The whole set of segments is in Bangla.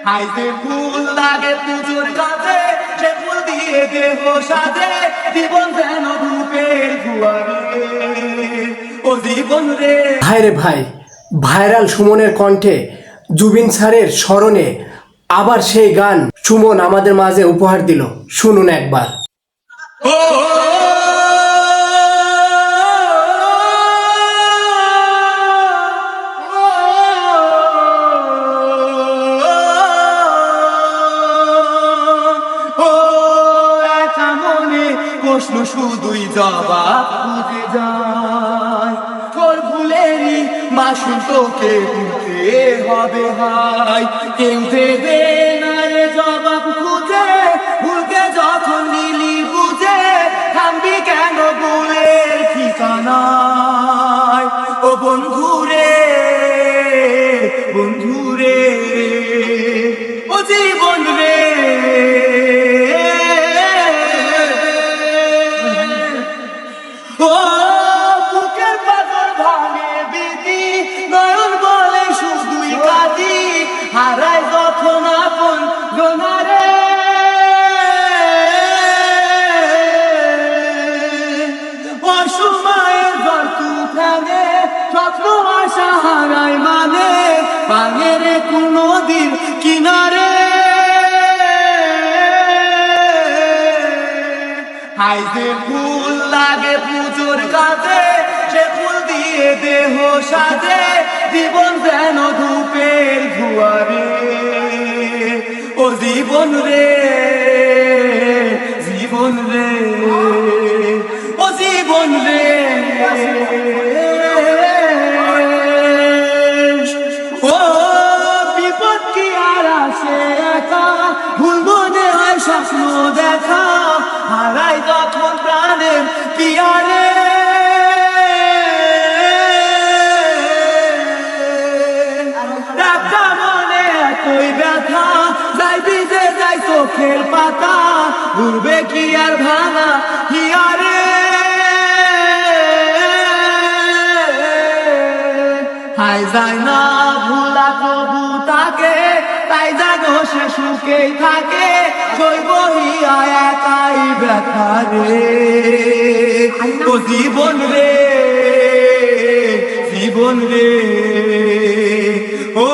হাইতে ফুল লাগে পুজোর কাছে, সে ফুল দিয়ে দেহ সাজে, জীবন যেন ধূপের দুয়ারে, ও জীবন রে। ভাই রে ভাই, ভাইরাল সুমনের কণ্ঠে জুবিন স্যারের স্মরণে আবার সেই গান সুমন আমাদের মাঝে উপহার দিল। শুনুন একবার। প্রশ্ন শুধুই জবাব খুঁজে যায়, তোর ভুলেরই মাসুল তোকে দিতে হবে ভাই। কেউ দেবে না রে জবাব খুঁজে, ভুলকে যখন নিলি বুঝে, থামবি কেন ভুলের ঠিকানায়? ও বন্ধুরে, বন্ধুরে, ও জীবন রে। ও বুকের পাথর ভাঙে বিধি, নয়ন বলে শুধুই কাঁদি, হারায় যখন আপন জনারে। অসময়ে ঝড় তুফানে স্বপ্ন আশা হারায় মানে, ভাঙে রে কোনো দিন কিনারে। হাইতে ফুল লাগে পুজোর কাছে, সে ফুল দিয়ে দেহ সাজে, জীবন যেন ধূপের দুয়ারে, ও জীবন রে, জীবন রে, ও জীবন রে। ও বিপদ কি আর আসে একা, ভুল মনে হয় স্বপ্ন দেখা, হারাই যখন প্রাণের পিয়ারে। একটা মনে এতই ব্যথা, যাই ভিজে যাই চোখের পাতা, ঘুরবে কি আর ভাঙা হিয়ারে। হাই যায় না ভুলা তবু তাকে, তাই জাগো সে সুখেই থাকে, সইব হিয়া একাই ব্যথা রে, ও জীবন রে, জীবন রে। ও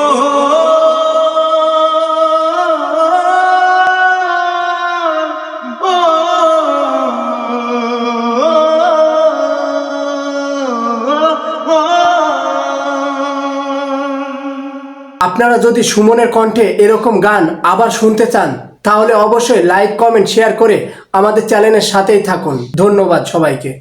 আপনারা যদি সুমনের কণ্ঠে এরকম গান আবার শুনতে চান, তাহলে অবশ্যই লাইক, কমেন্ট, শেয়ার করে আমাদের চ্যানেলের সাথেই থাকুন। ধন্যবাদ সবাইকে।